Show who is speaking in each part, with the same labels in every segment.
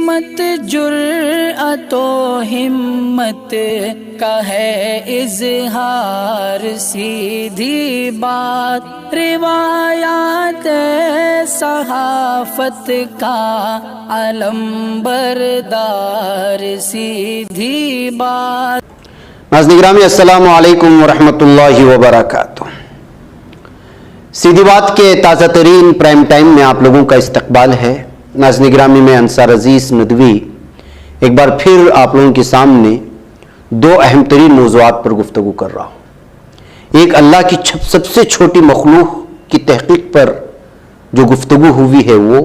Speaker 1: عصمت جرأت و ہمت کا ہے اظہار، سیدھی بات روایات صحافت کا علم بردار، سیدھی بات۔
Speaker 2: ناظرین گرامی السلام علیکم ورحمۃ اللہ وبرکاتہ۔ سیدھی بات کے تازہ ترین پرائم ٹائم میں آپ لوگوں کا استقبال ہے۔ ناظرین گرامی میں انصار عزیز ندوی ایک بار پھر آپ لوگوں کے سامنے دو اہم ترین موضوعات پر گفتگو کر رہا ہوں۔ ایک اللہ کی سب سے چھوٹی مخلوق کی تحقیق پر جو گفتگو ہوئی ہے وہ،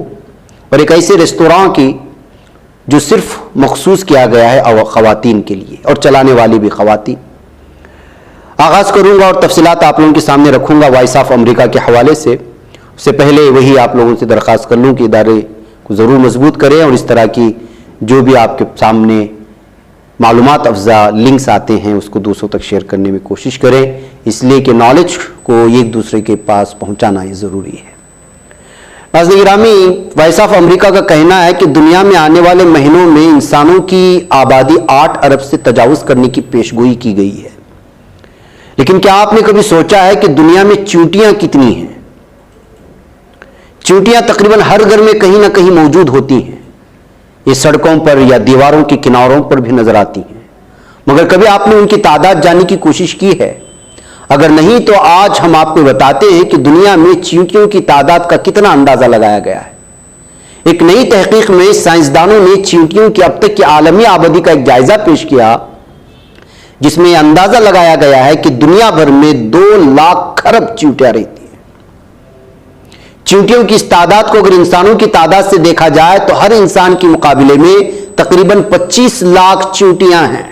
Speaker 2: اور ایک ایسے ریستوراں کی جو صرف مخصوص کیا گیا ہے خواتین کے لیے اور چلانے والی بھی خواتین۔ آغاز کروں گا اور تفصیلات آپ لوگوں کے سامنے رکھوں گا وائس آف امریکہ کے حوالے سے۔ اس سے پہلے وہی آپ لوگوں سے درخواست کر لوں کہ ادارے کو ضرور مضبوط کریں اور اس طرح کی جو بھی آپ کے سامنے معلومات افزا لنکس آتے ہیں اس کو دوسروں تک شیئر کرنے میں کوشش کریں، اس لیے کہ نالج کو ایک دوسرے کے پاس پہنچانا یہ ضروری ہے۔ ناظرین گرامی، وائس آف امریکہ کا کہنا ہے کہ دنیا میں آنے والے مہینوں میں انسانوں کی آبادی 8 ارب سے تجاوز کرنے کی پیشگوئی کی گئی ہے، لیکن کیا آپ نے کبھی سوچا ہے کہ دنیا میں چیونٹیاں کتنی ہیں؟ چیونٹیاں تقریباً ہر گھر میں کہیں نہ کہیں موجود ہوتی ہیں۔ یہ سڑکوں پر یا دیواروں کے کناروں پر بھی نظر آتی ہیں، مگر کبھی آپ نے ان کی تعداد جاننے کی کوشش کی ہے؟ اگر نہیں تو آج ہم آپ کو بتاتے ہیں کہ دنیا میں چیونٹیوں کی تعداد کا کتنا اندازہ لگایا گیا ہے۔ ایک نئی تحقیق میں سائنسدانوں نے چیونٹیوں کی اب تک کی عالمی آبادی کا ایک جائزہ پیش کیا، جس میں یہ اندازہ لگایا گیا ہے کہ دنیا بھر میں 2 لاکھ ارب چیونٹیاں رہتی ہیں۔ چیونٹیوں کی اس تعداد کو اگر انسانوں کی تعداد سے دیکھا جائے تو ہر انسان کے مقابلے میں تقریباً 25 لاکھ چیونٹیاں ہیں۔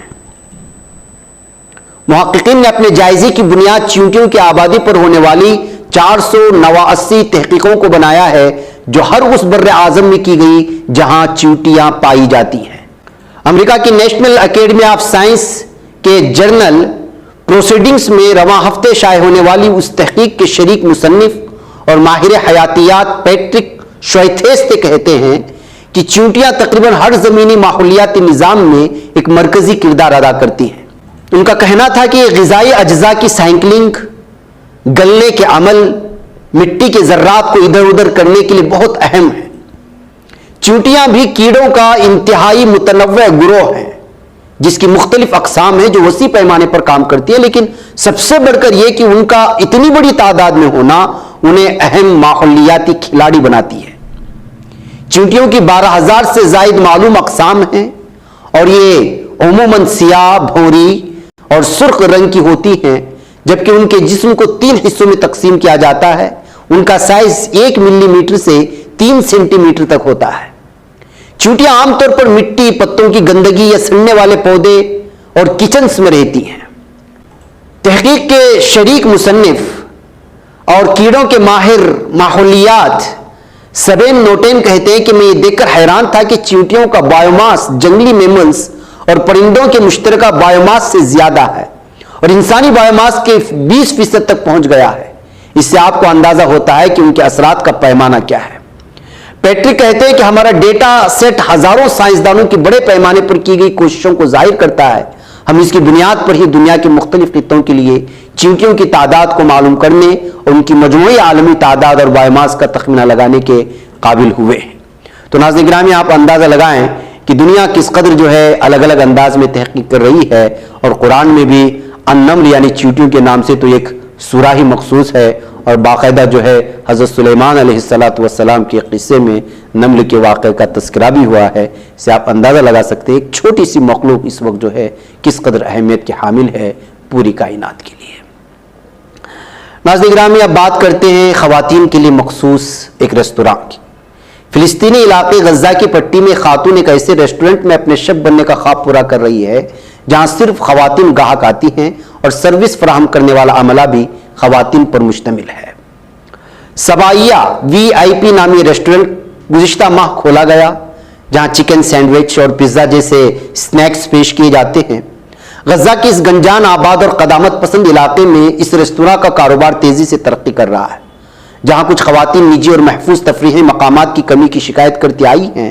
Speaker 2: محققین نے اپنے جائزے کی بنیاد چیونٹیوں کی آبادی پر ہونے والی 489 تحقیقوں کو بنایا ہے جو ہر اس بر اعظم میں کی گئی جہاں چیونٹیاں پائی جاتی ہیں۔ امریکہ کی نیشنل اکیڈمی آف سائنس کے جرنل پروسیڈنگز میں رواں ہفتے شائع ہونے والی اس تحقیق کے شریک مصنف اور ماہر حیاتیات پیٹرک شویتھیستے کہتے ہیں کہ چیونٹیاں تقریباً ہر زمینی ماحولیاتی نظام میں ایک مرکزی کردار ادا کرتی ہیں۔ ان کا کہنا تھا کہ یہ غذائی اجزاء کی سائیکلنگ، گلنے کے عمل، مٹی کے ذرات کو ادھر ادھر کرنے کے لیے بہت اہم ہے۔ چیونٹیاں بھی کیڑوں کا انتہائی متنوع گروہ ہیں جس کی مختلف اقسام ہیں جو وسیع پیمانے پر کام کرتی ہیں، لیکن سب سے بڑھ کر یہ کہ ان کا اتنی بڑی تعداد میں ہونا انہیں اہم ماحولیاتی کھلاڑی بناتی ہے۔ چیونٹیوں کی 12,000 سے زائد معلوم اقسام ہیں اور یہ عموماً سیاہ، بھوری اور سرخ رنگ کی ہوتی ہیں، جبکہ ان کے جسم کو 3 حصوں میں تقسیم کیا جاتا ہے۔ ان کا سائز 1 ملی میٹر سے 3 سینٹی میٹر تک ہوتا ہے۔ چیونٹیاں عام طور پر مٹی، پتوں کی گندگی یا سڑنے والے پودے اور کچنز میں رہتی ہیں۔ تحقیق کے شریک مصنف اور کیڑوں کے ماہر ماحولیات سبین نوٹین کہتے ہیں کہ میں یہ دیکھ کر حیران تھا کہ چیونٹیوں کا بایوماس جنگلی میملز اور پرندوں کے مشترکہ بایوماس سے زیادہ ہے اور انسانی بایوماس کے 20% تک پہنچ گیا ہے۔ اس سے آپ کو اندازہ ہوتا ہے کہ ان کے اثرات کا پیمانہ کیا ہے۔ پیٹرک کہتے ہیں کہ ہمارا ڈیٹا سیٹ ہزاروں سائنسدانوں کی بڑے پیمانے پر کی گئی کوششوں کو ظاہر کرتا ہے۔ ہم اس کی بنیاد پر ہی دنیا کے مختلف خطوں کے لیے چیونٹیوں کی تعداد کو معلوم کرنے اور ان کی مجموعی عالمی تعداد اور بایوماس کا تخمینہ لگانے کے قابل ہوئے ہیں۔ تو ناظرین گرامی، آپ اندازہ لگائیں کہ دنیا کس قدر جو ہے الگ الگ انداز میں تحقیق کر رہی ہے، اور قرآن میں بھی النمل یعنی چیونٹیوں کے نام سے تو ایک سورہ ہی مخصوص ہے، اور باقاعدہ جو ہے حضرت سلیمان علیہ السلام کے قصے میں نمل کے واقعے کا تذکرہ بھی ہوا ہے۔ اس سے آپ اندازہ لگا سکتے ہیں ایک چھوٹی سی مخلوق اس وقت جو ہے کس قدر اہمیت کے حامل ہے پوری کائنات کے لیے۔ ناظرین گرامی، اب بات کرتے ہیں خواتین کے لیے مخصوص ایک ریستوراں کی۔ فلسطینی علاقے غزہ کی پٹی میں خاتون ایک ایسے ریسٹورنٹ میں اپنے شیف بننے کا خواب پورا کر رہی ہے جہاں صرف خواتین گاہک آتی ہیں اور سروس فراہم کرنے والا عملہ بھی خواتین پر مشتمل ہے۔ سبائیہ VIP نامی ریسٹورنٹ گزشتہ ماہ کھولا گیا جہاں چکن سینڈوچ اور پیزا جیسے سنیکس پیش کیے جاتے ہیں۔ غزہ کے اس گنجان آباد اور قدامت پسند علاقے میں اس ریستوراں کا کاروبار تیزی سے ترقی کر رہا ہے۔ جہاں کچھ خواتین نجی اور محفوظ تفریحی مقامات کی کمی کی شکایت کرتی آئی ہیں،